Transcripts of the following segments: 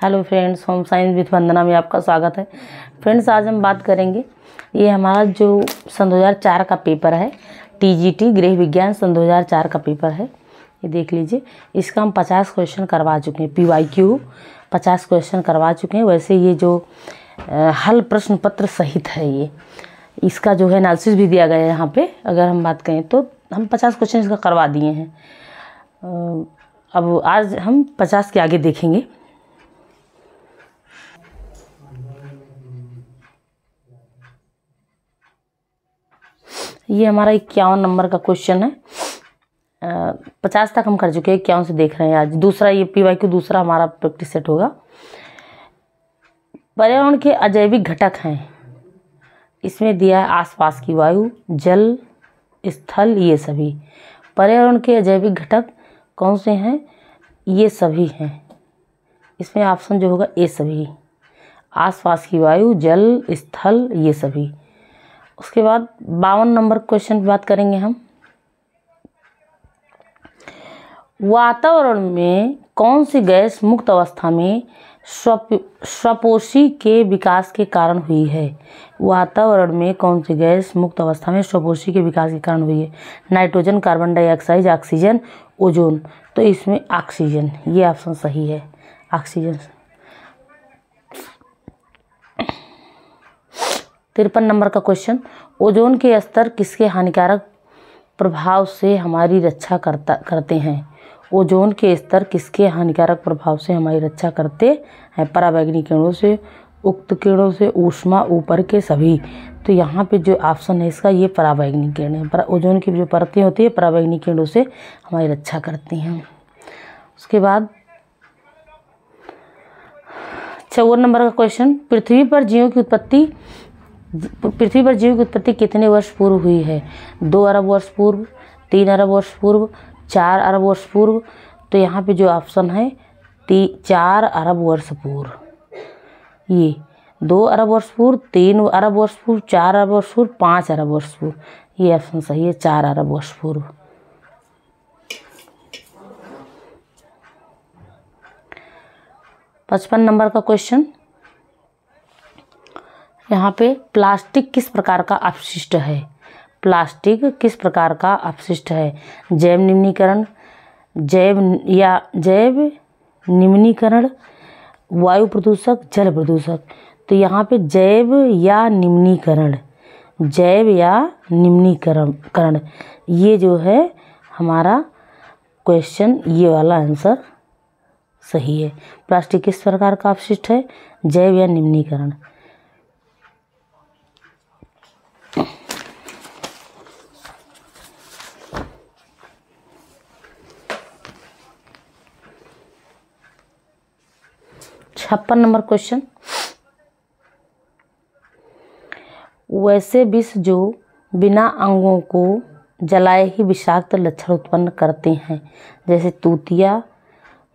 Hello friends, home science with Vandana में आपका स्वागत है। फ्रेंड्स, आज हम बात करेंगे, ये हमारा जो सन 2004 का पेपर है, टीजीटी गृह विज्ञान सन 2004 का पेपर है। ये देख लीजिए, इसका हम 50 क्वेश्चन करवा चुके हैं। PYQ 50 क्वेश्चन करवा चुके हैं। वैसे ये जो हल प्रश्न पत्र सहित है, ये इसका जो है एनालिसिस भी दिया गया है यहाँ पे। अगर हम बात करें तो हम 50 क्वेश्चन इसका करवा दिए हैं। अब आज हम 50 के आगे देखेंगे। ये हमारा 51 नंबर का क्वेश्चन है। 50 तक हम कर चुके हैं, 51 से देख रहे हैं आज। दूसरा ये PYQ दूसरा हमारा प्रैक्टिस सेट होगा। पर्यावरण के अजैविक घटक हैं, इसमें दिया है आसपास की वायु, जल, स्थल, ये सभी। पर्यावरण के अजैविक घटक कौन से हैं? ये सभी हैं। इसमें ऑप्शन जो होगा ए सभी। आसपास की वायु, जल, स्थल, ये सभी। उसके बाद 52 नंबर क्वेश्चन की बात करेंगे हम। वातावरण में कौन सी गैस मुक्त अवस्था में स्वपोषी के विकास के कारण हुई है? वातावरण में कौन सी गैस मुक्त अवस्था में स्वपोषी के विकास के कारण हुई है? Nitrogen, carbon dioxide, oxygen, ozone. तो इसमें ऑक्सीजन, ये ऑप्शन सही है, ऑक्सीजन। 53 नंबर का क्वेश्चन, ओजोन के स्तर किसके हानिकारक प्रभाव से हमारी रक्षा करते हैं? ओजोन के स्तर किसके हानिकारक प्रभाव से हमारी रक्षा करते हैं? पराबैंगनी किरणों से, उक्त किरणों से, ऊष्मा, ऊपर के सभी। तो यहाँ पे जो ऑप्शन है इसका, ये पराबैंगनी किरणें। ओजोन की जो परतें होती है पराबैंगनी किरणों से हमारी रक्षा करती हैं। उसके बाद 54 नंबर का क्वेश्चन, पृथ्वी पर जीवों की उत्पत्ति कितने वर्ष पूर्व हुई है? 2 अरब वर्ष पूर्व, 3 अरब वर्ष पूर्व, 4 अरब वर्ष पूर्व। तो यहाँ पे जो ऑप्शन है 4 अरब वर्ष पूर्व। ये 2 अरब वर्ष पूर्व, 3 अरब वर्ष पूर्व, 4 अरब वर्ष पूर्व, 5 अरब वर्ष पूर्व। ये ऑप्शन सही है, 4 अरब वर्ष पूर्व। पचपन नंबर का क्वेश्चन, यहाँ पे प्लास्टिक किस प्रकार का अपशिष्ट है? प्लास्टिक किस प्रकार का अपशिष्ट है? जैव निम्नीकरण, जैव निम्नीकरण, वायु प्रदूषक, जल प्रदूषक। तो यहाँ पे जैव या निम्नीकरण, ये जो है हमारा क्वेश्चन, ये वाला आंसर सही है। प्लास्टिक किस प्रकार का अपशिष्ट है? जैव या निम्नीकरण। छप्पन नंबर क्वेश्चन, वैसे विष जो बिना अंगों को जलाए ही विषाक्त लक्षण उत्पन्न करते हैं, जैसे तूतिया,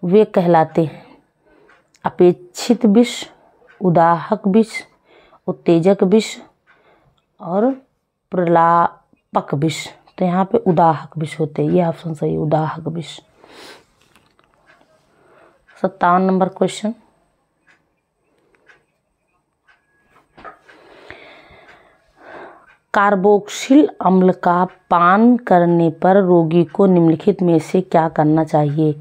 वे कहलाते हैं अपेक्षित विष, उदाहक विष, उत्तेजक विष और प्रलापक विष। तो यहाँ पे उदाहक विष होते हैं, ये ऑप्शन सही है, उदाहक विष। 57 नंबर क्वेश्चन, कार्बोक्सिल अम्ल का पान करने पर रोगी को निम्नलिखित में से क्या करना चाहिए?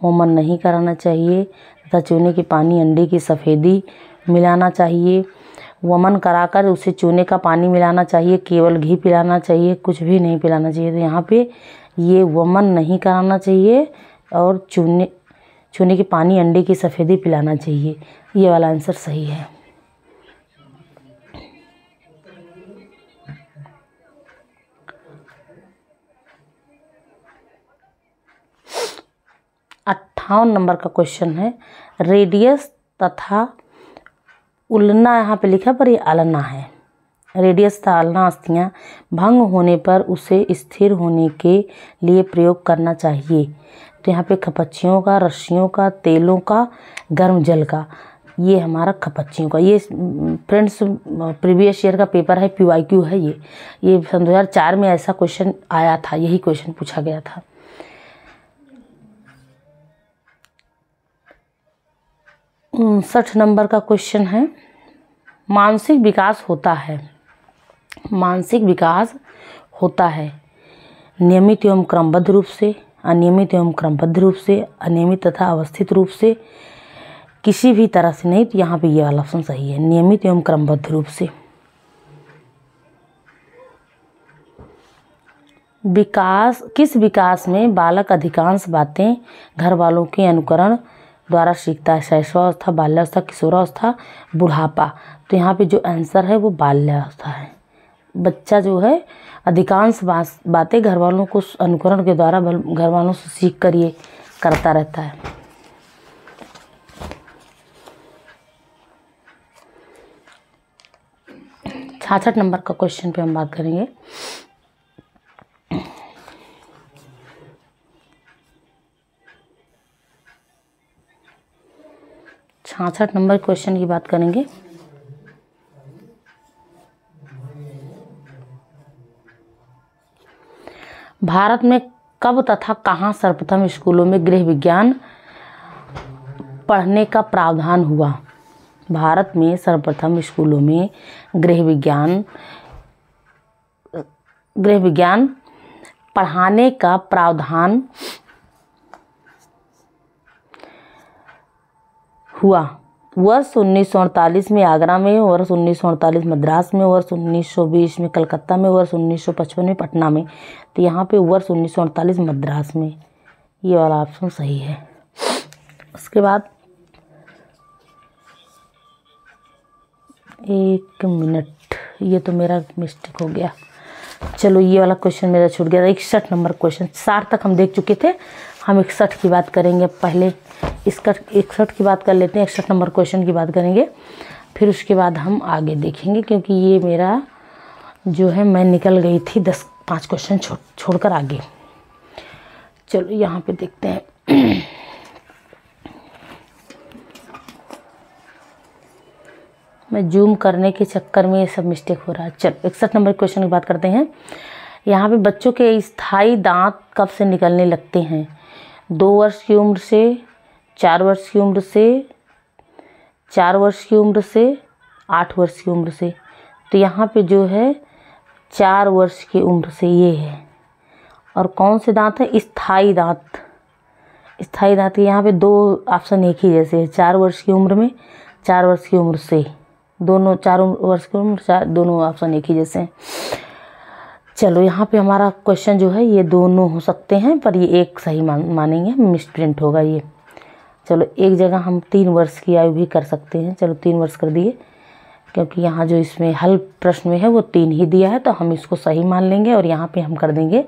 होमन नहीं कराना चाहिए तथा चूने के पानी अंडे की सफ़ेदी मिलाना चाहिए, वमन कराकर उसे चूने का पानी मिलाना चाहिए, केवल घी पिलाना चाहिए, कुछ भी नहीं पिलाना चाहिए। तो यहाँ पे ये वमन नहीं कराना चाहिए और चूने के पानी अंडे की सफ़ेदी पिलाना चाहिए, ये वाला आंसर सही है। अट्ठावन नंबर का क्वेश्चन है, रेडियस तथा उलना, यहाँ पे लिखा पर ये आलना है। रेडियस तथा आलना अस्थियाँ भंग होने पर उसे स्थिर होने के लिए प्रयोग करना चाहिए। तो यहाँ पे खपच्चियों का, रस्सियों का, तेलों का, गर्म जल का। ये हमारा खपच्चियों का। ये फ्रेंड्स प्रीवियस ईयर का पेपर है, PYQ है। ये सन 2004 में ऐसा क्वेश्चन आया था, यही क्वेश्चन पूछा गया था। 59 नंबर का क्वेश्चन है, मानसिक विकास होता है, मानसिक विकास होता है नियमित एवं क्रमबद्ध रूप से, अनियमित एवं क्रमबद्ध रूप से, अनियमित तथा अवस्थित रूप से, किसी भी तरह से नहीं। तो यहाँ पे ये वाला ऑप्शन सही है, नियमित एवं क्रमबद्ध रूप से। विकास, किस विकास में बालक अधिकांश बातें घर वालों के अनुकरण द्वारा सीखता है? शैशवावस्था, बाल्यावस्था, किशोरावस्था, बुढ़ापा। तो यहाँ पे जो आंसर है वो बाल्यावस्था है। बच्चा जो है अधिकांश बातें घर वालों को अनुकरण के द्वारा घर वालों से सीख कर ये करता रहता है। 66 नंबर का क्वेश्चन पे हम बात करेंगे। छाछठ नंबर क्वेश्चन की बात करेंगे। भारत में कब तथा कहाँ सर्वप्रथम स्कूलों में गृह विज्ञान पढ़ने का प्रावधान हुआ? भारत में सर्वप्रथम स्कूलों में गृह विज्ञान पढ़ाने का प्रावधान हुआ। वर्ष 1948 में आगरा में, वर्ष 1948 मद्रास में, वर्ष 1920 में कलकत्ता में, वर्ष 1955 में पटना में। तो यहाँ पे वर्ष 1948 मद्रास में, ये वाला ऑप्शन सही है। उसके बाद 1 मिनट, ये तो मेरा मिस्टेक हो गया। चलो ये वाला क्वेश्चन मेरा छूट गया। 61 नंबर क्वेश्चन, 60 तक हम देख चुके थे, हम 61 की बात करेंगे। पहले इसका 61 की बात कर लेते हैं, 61 नंबर क्वेश्चन की बात करेंगे, फिर उसके बाद हम आगे देखेंगे, क्योंकि ये मेरा जो है मैं निकल गई थी 5 क्वेश्चन छोड़कर आगे। चलो यहाँ पे देखते हैं। मैं जूम करने के चक्कर में ये सब मिस्टेक हो रहा है। चलो 61 नंबर क्वेश्चन की बात करते हैं। यहाँ पे बच्चों के स्थायी दांत कब से निकलने लगते हैं? 2 वर्ष की उम्र से, 4 वर्ष की उम्र से, 4 वर्ष की उम्र से, 8 वर्ष की उम्र से। तो यहाँ पे जो है 4 वर्ष की उम्र से ये है। और कौन से दांत है? स्थायी दांत। स्थायी दांत यहाँ पे 2 ऑप्शन एक ही जैसे है, 4 वर्ष की उम्र में, 4 वर्ष की उम्र से, दोनों 4 वर्ष की उम्र, दोनों ऑप्शन एक ही जैसे हैं। चलो यहाँ पे हमारा क्वेश्चन जो है ये दोनों हो सकते हैं, पर ये एक सही मानेंगे, मिसप्रिंट होगा ये। चलो एक जगह हम 3 वर्ष की आयु भी कर सकते हैं। चलो 3 वर्ष कर दिए, क्योंकि यहाँ जो इसमें हल प्रश्न में है वो 3 ही दिया है, तो हम इसको सही मान लेंगे और यहाँ पे हम कर देंगे,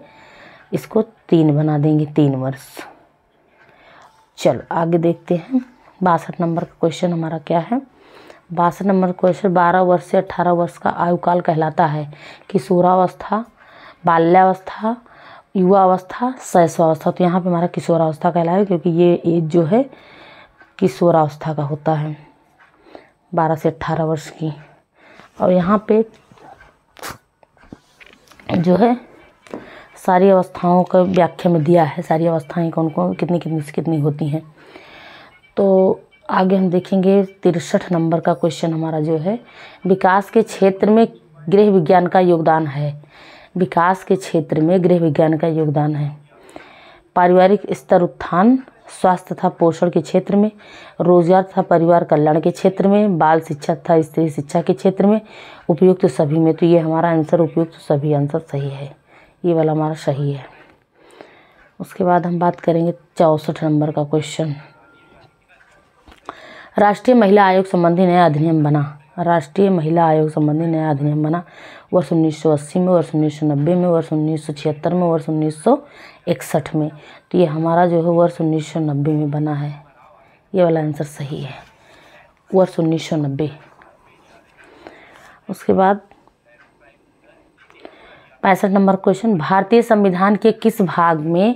इसको 3 बना देंगे, 3 वर्ष। चलो आगे देखते हैं। 62 नंबर का क्वेश्चन हमारा क्या है? 62 नंबर क्वेश्चन, 12 वर्ष से 18 वर्ष का आयु काल कहलाता है? किशोरावस्था, बाल्यावस्था, युवावस्था, शैशवावस्था। तो यहाँ पे हमारा किशोरावस्था कहलाएगा, क्योंकि ये एज जो है किशोरावस्था का होता है, 12 से 18 वर्ष की। और यहाँ पे जो है सारी अवस्थाओं का व्याख्या में दिया है, सारी अवस्थाएं कौन कौन कितनी कितनी से कितनी होती हैं। तो आगे हम देखेंगे 63 नंबर का क्वेश्चन हमारा जो है, विकास के क्षेत्र में गृह विज्ञान का योगदान है। विकास के क्षेत्र में गृह विज्ञान का योगदान है। पारिवारिक स्तर उत्थान, स्वास्थ्य तथा पोषण के क्षेत्र में, रोजगार तथा परिवार कल्याण के क्षेत्र में, बाल शिक्षा तथा स्त्री शिक्षा के क्षेत्र में, उपयुक्त सभी में। तो ये हमारा आंसर उपयुक्त सभी आंसर सही है, ये वाला हमारा सही है। उसके बाद हम बात करेंगे 64 नंबर का क्वेश्चन, राष्ट्रीय महिला आयोग संबंधी नया अधिनियम बना। राष्ट्रीय महिला आयोग संबंधी नया अधिनियम बना वर्ष 1980 में, वर्ष 1990 में, वर्ष 1976 में, वर्ष 1961 में। तो ये हमारा जो है वर्ष 1990 में बना है, ये वाला आंसर सही है, वर्ष 1990। उसके बाद 65 नंबर क्वेश्चन, भारतीय संविधान के किस भाग में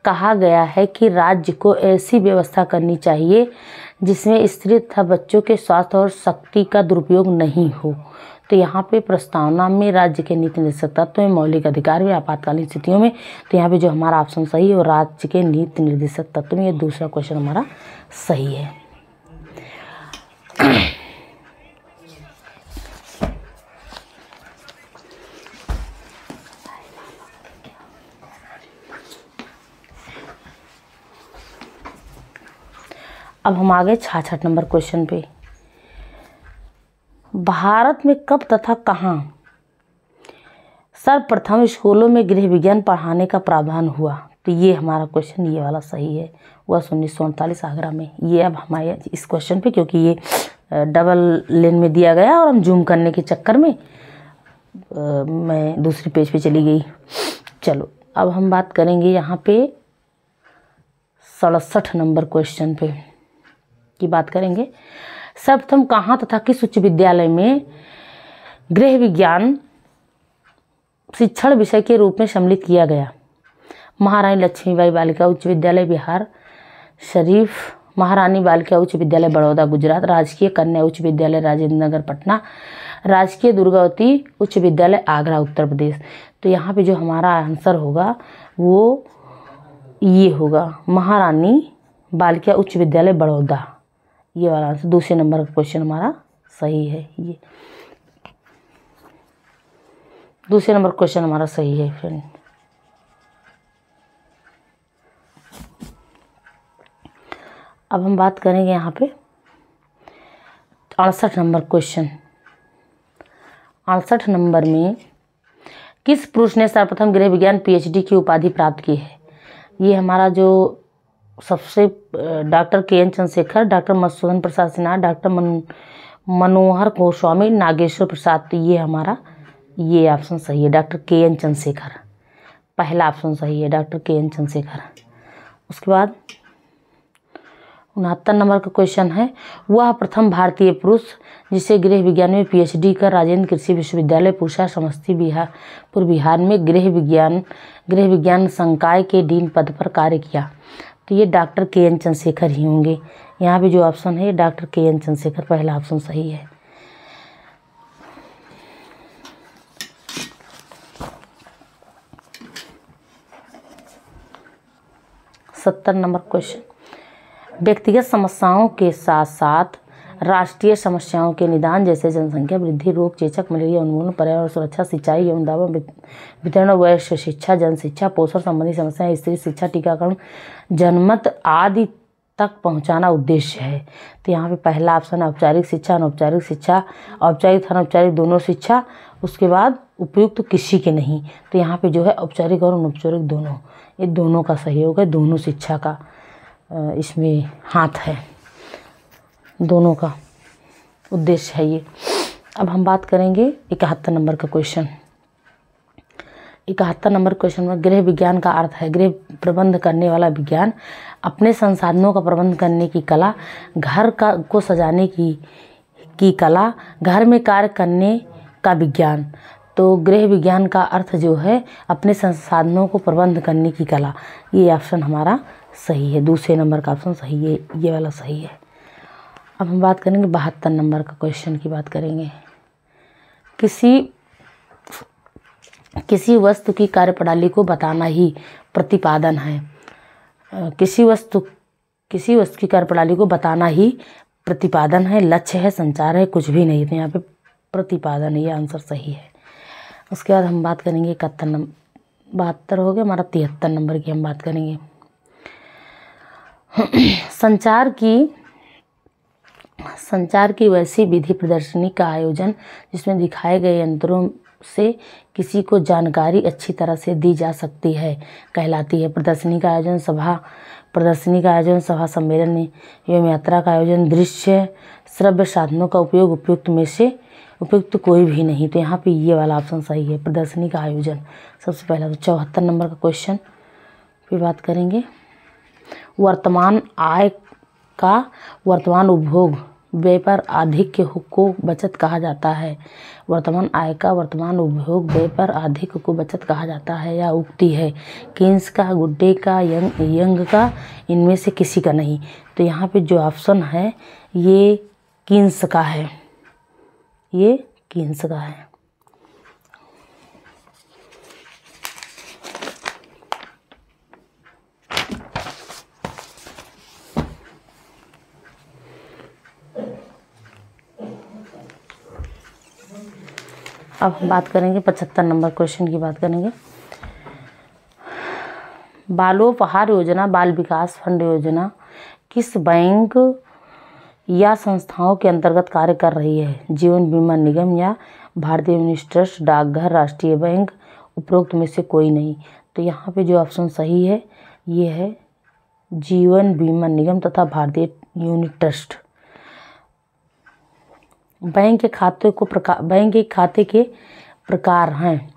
कहा गया है कि राज्य को ऐसी व्यवस्था करनी चाहिए जिसमें स्त्री तथा बच्चों के स्वास्थ्य और शक्ति का दुरुपयोग नहीं हो? तो यहाँ पे प्रस्तावना में राज्य के नीति निर्देशक तत्व में, मौलिक अधिकार में, आपातकालीन स्थितियों में। तो यहाँ पे जो हमारा ऑप्शन सही है वो राज्य के नीति निर्देशक तत्व में, ये दूसरा क्वेश्चन हमारा सही है। अब हम आ गए 66 नंबर क्वेश्चन पे। भारत में कब तथा कहाँ सर्वप्रथम स्कूलों में गृह विज्ञान पढ़ाने का प्रावधान हुआ? तो ये हमारा क्वेश्चन ये वाला सही है, वह 1948 आगरा में। ये अब हमारे इस क्वेश्चन पे, क्योंकि ये डबल लेन में दिया गया और हम जूम करने के चक्कर में मैं दूसरी पेज पे चली गई। चलो अब हम बात करेंगे यहाँ पे 67 नंबर क्वेश्चन पे की बात करेंगे। सर्वप्रथम कहाँ तथा किस उच्च विद्यालय में गृह विज्ञान शिक्षण विषय के रूप में सम्मिलित किया गया? महारानी लक्ष्मीबाई बालिका उच्च विद्यालय बिहार शरीफ, महारानी बालिका उच्च विद्यालय बड़ौदा गुजरात, राजकीय कन्या उच्च विद्यालय राजेंद्र नगर पटना, राजकीय दुर्गावती उच्च विद्यालय आगरा उत्तर प्रदेश। तो यहाँ पे जो हमारा आंसर होगा वो ये होगा, महारानी बालिका उच्च विद्यालय बड़ौदा। ये वाला आंसर दूसरे नंबर का क्वेश्चन हमारा सही है। ये दूसरे नंबर क्वेश्चन हमारा सही है फ्रेंड। अब हम बात करेंगे यहाँ पे 68 नंबर क्वेश्चन। 68 नंबर में किस पुरुष ने सर्वप्रथम गृह विज्ञान पीएचडी की उपाधि प्राप्त की है? ये हमारा जो सबसे doctor K N. Chandrashekhar, doctor Madhusudan Prasad Sinha, doctor Manohar Goswami, Nageshwar Prasad. तो ये हमारा ये ऑप्शन सही है, डॉक्टर के.एन. चंद्रशेखर। पहला ऑप्शन सही है, डॉक्टर के.एन. चंद्रशेखर। उसके बाद 69 नंबर का क्वेश्चन है, वह प्रथम भारतीय पुरुष जिसे गृह विज्ञान में पीएचडी कर राजेंद्र कृषि विश्वविद्यालय पूसा समस्तीपुर बिहार में गृह विज्ञान संकाय के डीन पद पर कार्य किया? तो ये डॉक्टर के.एन. चंद्रशेखर ही होंगे। यहाँ पे जो ऑप्शन है डॉक्टर के.एन. चंद्रशेखर, पहला ऑप्शन सही है। सत्तर नंबर क्वेश्चन, व्यक्तिगत समस्याओं के साथ साथ राष्ट्रीय समस्याओं के निदान जैसे जनसंख्या वृद्धि, रोग चेचक, मलेरिया उन्मूलन, पर्यावरण सुरक्षा, सिंचाई एवं दवा वितरण, वैश्य शिक्षा, जन शिक्षा, पोषण संबंधी समस्याएं, स्त्री शिक्षा, टीकाकरण, जनमत आदि तक पहुंचाना उद्देश्य है। तो यहाँ पे पहला ऑप्शन है औपचारिक शिक्षा, अनौपचारिक शिक्षा, औपचारिक अनौपचारिक दोनों शिक्षा, उसके बाद उपयुक्त तो किसी के नहीं। तो यहाँ पे जो है औपचारिक और अनौपचारिक दोनों, ये दोनों का सहयोग है, दोनों शिक्षा का इसमें हाथ है, दोनों का उद्देश्य है ये। अब हम बात करेंगे 71 नंबर का क्वेश्चन। 71 नंबर क्वेश्चन में गृह विज्ञान का अर्थ है गृह प्रबंध करने वाला विज्ञान, अपने संसाधनों का प्रबंध करने की कला, घर को सजाने की कला, घर में कार्य करने का विज्ञान। तो गृह विज्ञान का अर्थ जो है अपने संसाधनों को प्रबंध करने की कला। ये ऑप्शन हमारा सही है, दूसरे नंबर का ऑप्शन सही है, ये वाला सही है। अब हम बात करेंगे 72 नंबर का क्वेश्चन की बात करेंगे। किसी वस्तु की कार्यप्रणाली को बताना ही प्रतिपादन है। किसी वस्तु की कार्यप्रणाली को बताना ही प्रतिपादन है, लक्ष्य है, संचार है, कुछ भी नहीं। तो यहाँ पे प्रतिपादन है, ये आंसर सही है। उसके बाद हम बात करेंगे 71 नंबर, 72 हो गया हमारा, 73 नंबर की हम बात करेंगे। संचार की वैसी विधि प्रदर्शनी का आयोजन जिसमें दिखाए गए यंत्रों से किसी को जानकारी अच्छी तरह से दी जा सकती है कहलाती है। प्रदर्शनी का आयोजन, सभा सम्मेलन एवं यात्रा का आयोजन, दृश्य श्रव्य साधनों का उपयोग, उपयुक्त में से उपयुक्त कोई भी नहीं। तो यहाँ पे ये वाला ऑप्शन सही है, प्रदर्शनी का आयोजन सबसे पहला। तो 74 नंबर का क्वेश्चन पे बात करेंगे। वर्तमान आय का वर्तमान उपभोग व्यय पर आधिक्य को बचत कहा जाता है। वर्तमान आय का वर्तमान उपभोग व्यय पर आधिक्य को बचत कहा जाता है या उक्ति है। केन्स का, गुड्डे का, यंग का, इनमें से किसी का नहीं। तो यहाँ पे जो ऑप्शन है ये केन्स का है, ये केन्स का है। अब हम बात करेंगे 75 नंबर क्वेश्चन की बात करेंगे। बालोपहार योजना, बाल विकास फंड योजना किस बैंक या संस्थाओं के अंतर्गत कार्य कर रही है? जीवन बीमा निगम या भारतीय यूनिट ट्रस्ट, डाकघर, राष्ट्रीय बैंक, उपरोक्त में से कोई नहीं। तो यहाँ पे जो ऑप्शन सही है ये है जीवन बीमा निगम तथा भारतीय यूनिट ट्रस्ट। बैंक के खाते के प्रकार हैं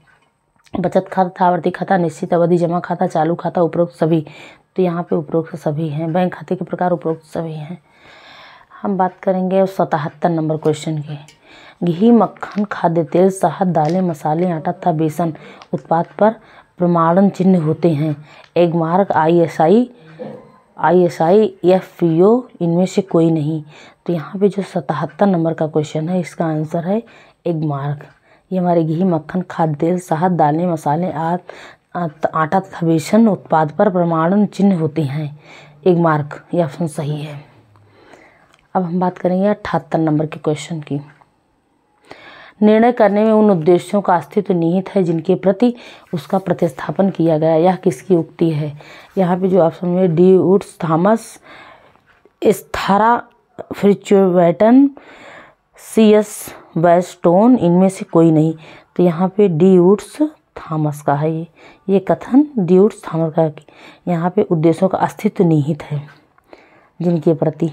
बचत खाता, आवर्ती खाता, निश्चित अवधि जमा खाता, चालू खाता, उपरोक्त सभी। तो यहाँ पे उपरोक्त सभी हैं। बैंक खाते के प्रकार उपरोक्त सभी हैं। हम बात करेंगे 77 नंबर क्वेश्चन की। घी, मक्खन, खाद्य तेल, शहद, दालें, मसाले, आटा तथा बेसन उत्पाद पर प्रमाणन चिन्ह होते हैं। एगमार्क, ISI, FPO इनमें से कोई नहीं। तो यहाँ पे जो 77 नंबर का क्वेश्चन है इसका आंसर है एगमार्क। ये हमारे घी, मक्खन, खाद्य तेल, शहद, दालें, मसाले, आटा तथा बेसन उत्पाद पर प्रमाणन चिन्ह होते हैं। एगमार्क ये ऑप्शन सही है। अब हम बात करेंगे 78 नंबर के क्वेश्चन की। निर्णय करने में उन उद्देश्यों का अस्तित्व निहित है जिनके प्रति उसका प्रतिस्थापन किया गया। यह किसकी उक्ति है? यहाँ पे जो ऑप्शन में डी वुड्स, थॉमस, एस्थारा फ्रिचुवेटन, CS वेस्टोन इनमें से कोई नहीं। तो यहाँ पे डी वुड्स थॉमस का है ये कथन डी वुड्स थॉमस का। यहाँ पे उद्देश्यों का अस्तित्व निहित है जिनके प्रति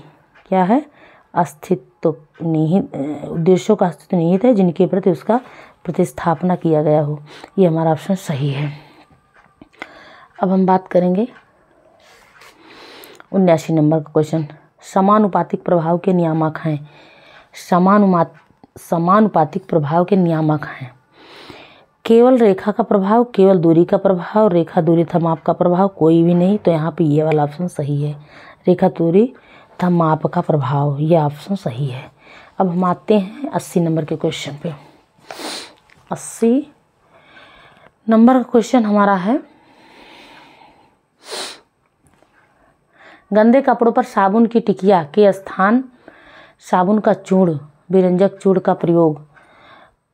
क्या है? अस्तित्व निहित, उद्देश्यों का अस्तित्व निहित है जिनके प्रति उसका प्रतिस्थापना किया गया हो। ये हमारा ऑप्शन सही है। अब हम बात करेंगे 79 नंबर का क्वेश्चन। समानुपातिक प्रभाव के नियामक हैं। समानुपातिक प्रभाव के नियामक हैं। केवल रेखा का प्रभाव, केवल दूरी का प्रभाव, रेखा दूरी तथा माप का प्रभाव, कोई भी नहीं। तो यहाँ पे ये वाला ऑप्शन सही है। रेखा दूरी तथा माप का प्रभाव, ये ऑप्शन सही है। अब हम आते हैं 80 नंबर के क्वेश्चन पे। 80 नंबर का क्वेश्चन हमारा है, गंदे कपड़ों पर साबुन की टिकिया के स्थान साबुन का चूर्ण, विरंजक चूर्ण का प्रयोग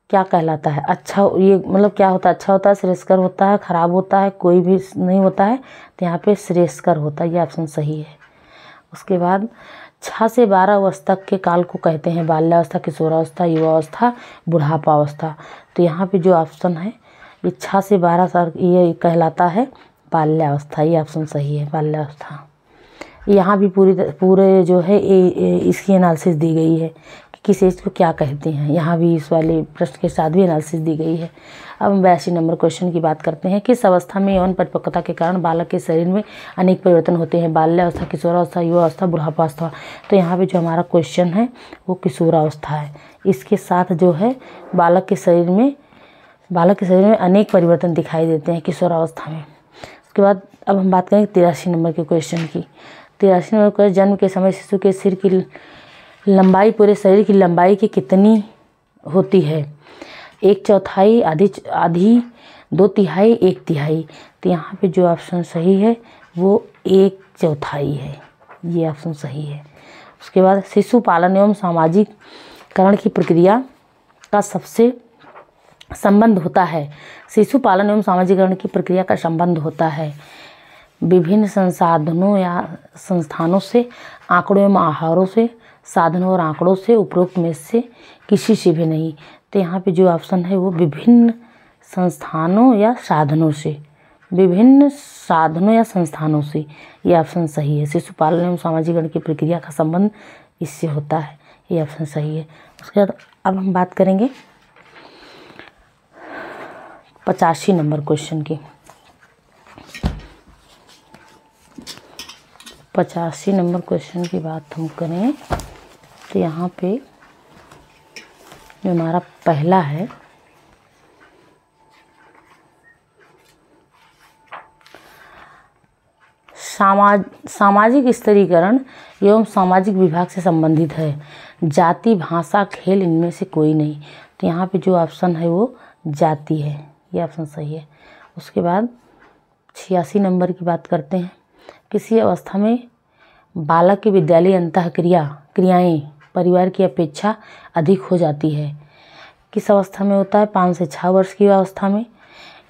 क्या कहलाता है? अच्छा, ये मतलब क्या होता है? अच्छा होता है, श्रेयस्कर होता है, खराब होता है, कोई भी नहीं होता है। तो यहाँ पे श्रेयस्कर होता है। ये ऑप्शन सही है। उसके बाद 6 से 12 वर्ष तक के काल को कहते हैं बाल्यावस्था, किशोरावस्था, युवावस्था, बुढ़ापावस्था। तो यहाँ पे जो ऑप्शन है ये 6 से 12 साल ये कहलाता है बाल्यावस्था। ये ऑप्शन सही है, बाल्यावस्था। यहाँ भी पूरे जो है इसकी एनालिसिस दी गई है कि किस एज को क्या कहते हैं। यहाँ भी इस वाले प्रश्न के साथ भी एनालिसिस दी गई है। अब हम 82 नंबर क्वेश्चन की बात करते हैं। किस अवस्था में यौन परिपक्वता के कारण बालक के शरीर में अनेक परिवर्तन होते हैं? बाल्यावस्था, किशोरावस्था, युवावस्था, बुढ़ापावस्था। तो यहाँ पे जो हमारा क्वेश्चन है वो किशोरावस्था है। इसके साथ जो है बालक के शरीर में अनेक परिवर्तन दिखाई देते हैं किशोरावस्था में। उसके बाद अब हम बात करेंगे 83 नंबर के क्वेश्चन की। 83 नंबर क्वेश्चन, जन्म के समय शिशु के सिर की लंबाई पूरे शरीर की लंबाई की कितनी होती है? 1/4, आधी, 2/3, 1/3। तो यहाँ पे जो ऑप्शन सही है वो 1/4 है। ये ऑप्शन सही है। उसके बाद शिशु पालन एवं सामाजिकरण की प्रक्रिया का सबसे संबंध होता है। शिशु पालन एवं सामाजिकरण की प्रक्रिया का संबंध होता है विभिन्न संसाधनों या संस्थानों से, आंकड़ों एवं आहारों से, साधनों और आंकड़ों से, उपरोक्त में से किसी से भी नहीं। तो यहाँ पे जो ऑप्शन है वो विभिन्न संस्थानों या साधनों से, विभिन्न साधनों या संस्थानों से। ये ऑप्शन सही है। शिशु पालन एवं सामाजिकरण की प्रक्रिया का संबंध इससे होता है। ये ऑप्शन सही है। उसके बाद अब हम बात करेंगे 85 नंबर क्वेश्चन की। 85 नंबर क्वेश्चन की बात हम करें तो यहाँ पे जो हमारा पहला है, सामाजिक स्तरीकरण एवं सामाजिक विभाग से संबंधित है। जाति, भाषा, खेल इनमें से कोई नहीं। तो यहाँ पे जो ऑप्शन है वो जाति है। ये ऑप्शन सही है। उसके बाद 86 नंबर की बात करते हैं। किसी अवस्था में बालक की विद्यालय क्रियाएं परिवार की अपेक्षा अधिक हो जाती है। किस अवस्था में होता है? 5 से 6 वर्ष की अवस्था में,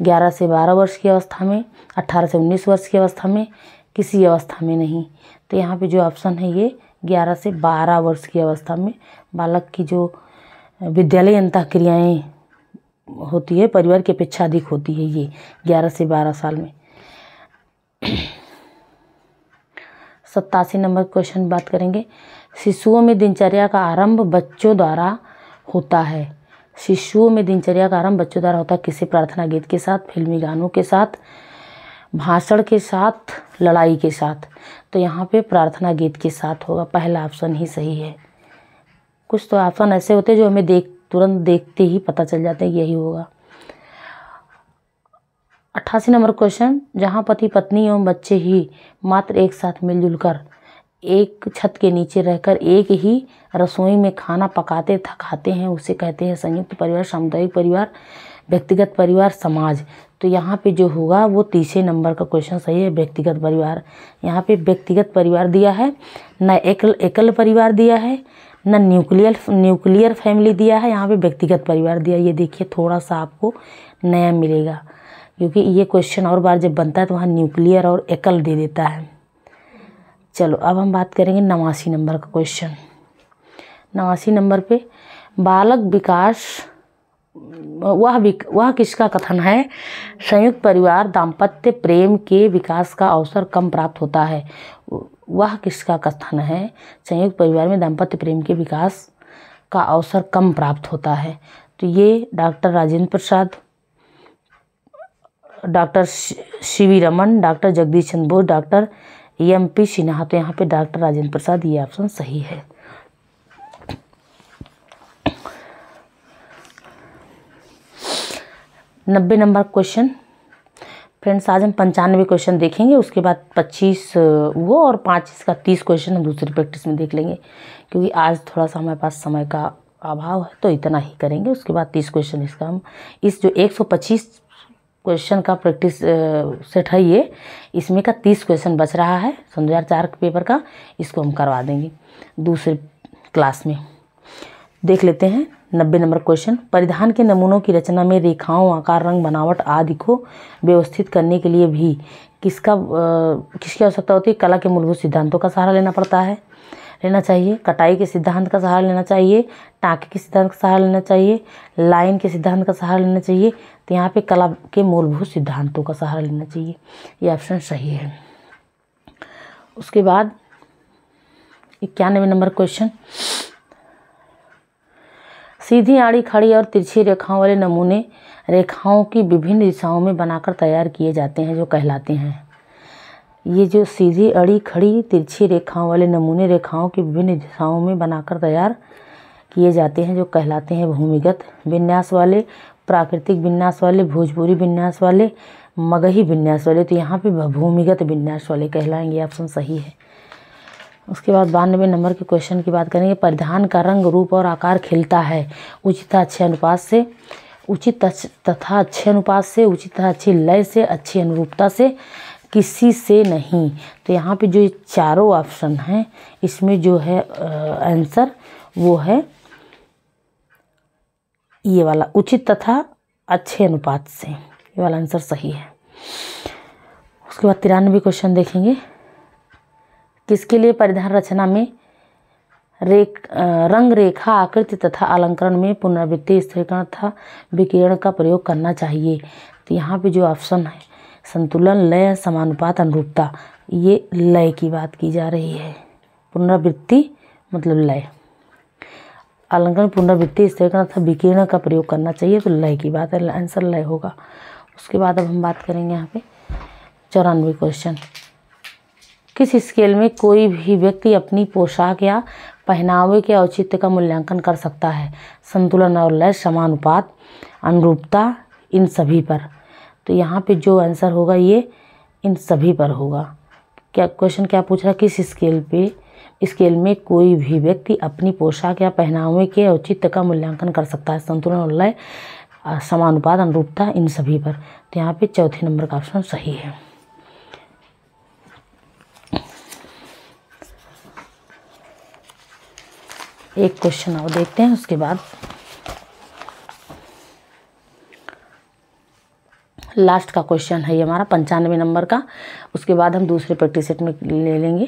11 से 12 वर्ष की अवस्था में, 18 से 19 वर्ष की अवस्था में, किसी अवस्था में नहीं। तो यहाँ पे जो ऑप्शन है ये 11 से 12 वर्ष की अवस्था में बालक की जो विद्यालय अंतःक्रियाएँ होती है परिवार की अपेक्षा अधिक होती है, ये 11 से 12 साल में। 87 नंबर क्वेश्चन बात करेंगे। शिशुओं में दिनचर्या का आरंभ बच्चों द्वारा होता है। शिशुओं में दिनचर्या का आरंभ बच्चों द्वारा होता है किसी प्रार्थना गीत के साथ, फिल्मी गानों के साथ, भाषण के साथ, लड़ाई के साथ। तो यहाँ पे प्रार्थना गीत के साथ होगा, पहला ऑप्शन ही सही है। कुछ तो ऑप्शन ऐसे होते हैं जो हमें तुरंत देखते ही पता चल जाता है यही होगा। 88 नंबर क्वेश्चन। जहाँ पति पत्नी एवं बच्चे ही मात्र एक साथ मिलजुल कर एक छत के नीचे रहकर एक ही रसोई में खाना पकाते तथा खाते हैं उसे कहते हैं संयुक्त परिवार, सामुदायिक परिवार, व्यक्तिगत परिवार, समाज। तो यहाँ पे जो होगा वो 30 नंबर का क्वेश्चन सही है, व्यक्तिगत परिवार। यहाँ पे व्यक्तिगत परिवार दिया है, न एकल परिवार दिया है, न न्यूक्लियर फैमिली दिया है, यहाँ पे व्यक्तिगत परिवार दिया। ये देखिए थोड़ा सा आपको नया मिलेगा, क्योंकि ये क्वेश्चन और बार जब बनता है तो वहाँ न्यूक्लियर और एकल दे देता है। चलो अब हम बात करेंगे 89 नंबर का क्वेश्चन। 89 नंबर पे बालक विकास वह किसका कथन है? संयुक्त परिवार दाम्पत्य प्रेम के विकास का अवसर कम प्राप्त होता है। वह किसका कथन है? संयुक्त परिवार में दाम्पत्य प्रेम के विकास का अवसर कम प्राप्त होता है। तो ये doctor Rajendra Prasad, doctor C V Raman, doctor Jagdish Chandra Bose, doctor MP Sinha. तो यहाँ पे डॉक्टर राजेंद्र प्रसाद, ये ऑप्शन सही है। नब्बे नंबर क्वेश्चन। फ्रेंड्स आज हम 95 क्वेश्चन देखेंगे, उसके बाद 25 वो और 5 इसका 30 क्वेश्चन हम दूसरी प्रैक्टिस में देख लेंगे, क्योंकि आज थोड़ा सा हमारे पास समय का अभाव है तो इतना ही करेंगे। उसके बाद 30 क्वेश्चन इसका हम इस जो 125 क्वेश्चन का प्रैक्टिस सेट है ये, इसमें का 30 क्वेश्चन बच रहा है सन 2004 के पेपर का, इसको हम करवा देंगे दूसरे क्लास में। देख लेते हैं 90 नंबर क्वेश्चन। परिधान के नमूनों की रचना में रेखाओं, आकार, रंग, बनावट आदि को व्यवस्थित करने के लिए भी किसकी आवश्यकता होती है? कला के मूलभूत सिद्धांतों का सहारा लेना चाहिए, कटाई के सिद्धांत का सहारा लेना चाहिए, टाँके के सिद्धांत का सहारा लेना चाहिए, लाइन के सिद्धांत का सहारा लेना चाहिए। तो यहाँ पे कला के मूलभूत सिद्धांतों का सहारा लेना चाहिए, ये ऑप्शन सही है। उसके बाद 91 नंबर क्वेश्चन। सीधी, आड़ी, खड़ी और तिरछी रेखाओं वाले नमूने रेखाओं की विभिन्न दिशाओं में बनाकर तैयार किए जाते हैं जो कहलाते हैं। ये जो सीधी, आड़ी, खड़ी, तिरछी रेखाओं वाले नमूने रेखाओं की विभिन्न दिशाओं में बनाकर तैयार किए जाते हैं जो कहलाते हैं भूमिगत विन्यास वाले, प्राकृतिक विन्यास वाले, भोजपुरी विन्यास वाले, मगही विन्यास वाले। तो यहाँ पे भूमिगत विन्यास वाले कहलाएंगे, ऑप्शन सही है। उसके बाद 92 नंबर के क्वेश्चन की बात करेंगे। परिधान का रंग, रूप और आकार खिलता है उचित तथा अच्छे अनुपात से, उचित तथा अच्छे अनुपात से, उचित तथा अच्छी लय से, अच्छी अनुरूपता से, किसी से नहीं। तो यहाँ पे जो चारों ऑप्शन हैं इसमें जो है आंसर वो है ये वाला, उचित तथा अच्छे अनुपात से, ये वाला आंसर सही है। उसके बाद 93 क्वेश्चन देखेंगे। किसके लिए परिधान रचना में रंग, रेखा, आकृति तथा अलंकरण में पुनरावृत्ति, स्थिरीकरण तथा विकिरण का प्रयोग करना चाहिए? तो यहाँ पे जो ऑप्शन है संतुलन, लय, समानुपात, अनुरूपता, ये लय की बात की जा रही है। पुनरावृत्ति मतलब लय, अलंकरण, पुनरावृत्ति, स्थिरीकरण तथा विकिरण का प्रयोग करना चाहिए, तो लय की बात है, आंसर लय होगा। उसके बाद अब हम बात करेंगे यहाँ पे 94 क्वेश्चन। किस स्केल में कोई भी व्यक्ति अपनी पोशाक या पहनावे के औचित्य का मूल्यांकन कर सकता है? संतुलन और लय, समानुपात, अनुरूपता, इन सभी पर। तो यहाँ पे जो आंसर होगा ये इन सभी पर होगा। क्या क्वेश्चन क्या पूछ रहा है? किस स्केल में कोई भी व्यक्ति अपनी पोशाक या पहनावे के औचित्य का मूल्यांकन कर सकता है? संतुलन और लय, समानुपात, अनुरूपता, इन सभी पर। तो यहाँ पे चौथे नंबर का ऑप्शन सही है। एक क्वेश्चन और देखते हैं, उसके बाद लास्ट का क्वेश्चन है ये हमारा 95 नंबर का। उसके बाद हम दूसरे प्रैक्टिस सेट में ले लेंगे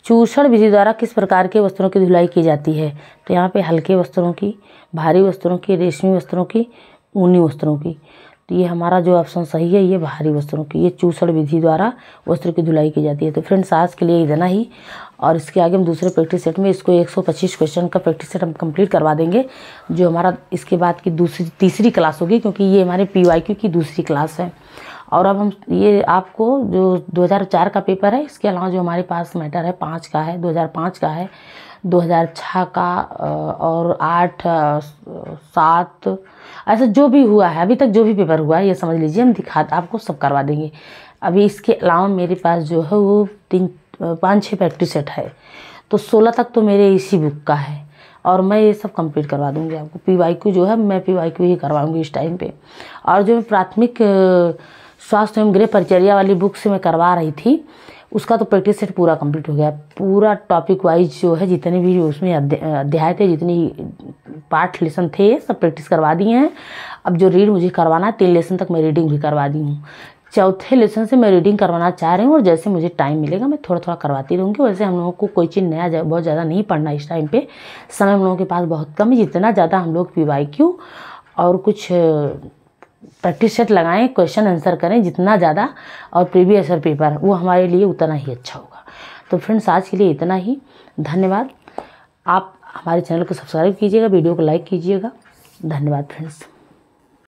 चूषण विधि द्वारा किस प्रकार के वस्त्रों की धुलाई की जाती है? तो यहाँ पे हल्के वस्त्रों की, भारी वस्त्रों की, रेशमी वस्त्रों की, ऊनी वस्त्रों की। तो ये हमारा जो ऑप्शन सही है ये भारी वस्त्रों की, ये चूषण विधि द्वारा वस्त्रों की धुलाई की जाती है। तो फ्रेंड्स आज के लिए इतना ही, और इसके आगे हम दूसरे प्रैक्टिस सेट में इसको 125 क्वेश्चन का प्रैक्टिस सेट हम कंप्लीट करवा देंगे, जो हमारा इसके बाद की तीसरी क्लास होगी, क्योंकि ये हमारे PYQ की दूसरी क्लास है। और अब हम ये आपको जो 2004 का पेपर है, इसके अलावा जो हमारे पास मैटर है 5 का है, 2005 का है, 2006 का और 8, 7, ऐसा जो भी हुआ है अभी तक, जो भी पेपर हुआ है ये समझ लीजिए, हम आपको सब करवा देंगे। अभी इसके अलावा मेरे पास जो है वो 5-6 प्रैक्टिस सेट है, तो 16 तक तो मेरे इसी बुक का है, और मैं ये सब कंप्लीट करवा दूंगी आपको। PYQ जो है मैं PYQ ही करवाऊंगी इस टाइम पे। और जो प्राथमिक स्वास्थ्य एवं गृह परिचर्या वाली बुक से मैं करवा रही थी, उसका तो प्रैक्टिस सेट पूरा कंप्लीट हो गया। पूरा टॉपिक वाइज जो है जितने भी उसमें अध्याय थे, जितनी पार्ट लेसन थे, सब प्रैक्टिस करवा दिए हैं। अब जो रीड मुझे करवाना है 3 लेसन तक मैं रीडिंग भी करवा दी हूँ। चौथे लेसन से मैं रीडिंग करवाना चाह रही हूँ, और जैसे मुझे टाइम मिलेगा मैं थोड़ा थोड़ा करवाती रहूँगी। वैसे हम लोगों को कोई चीज़ नया बहुत ज़्यादा नहीं पढ़ना इस टाइम पे, समय हम लोगों के पास बहुत कम है। जितना ज़्यादा हम लोग PYQ और कुछ प्रैक्टिस सेट लगाएं, क्वेश्चन आंसर करें जितना ज़्यादा, और प्रीवियस ईयर पेपर, वो हमारे लिए उतना ही अच्छा होगा। तो फ्रेंड्स आज के लिए इतना ही, धन्यवाद। आप हमारे चैनल को सब्सक्राइब कीजिएगा, वीडियो को लाइक कीजिएगा। धन्यवाद फ्रेंड्स।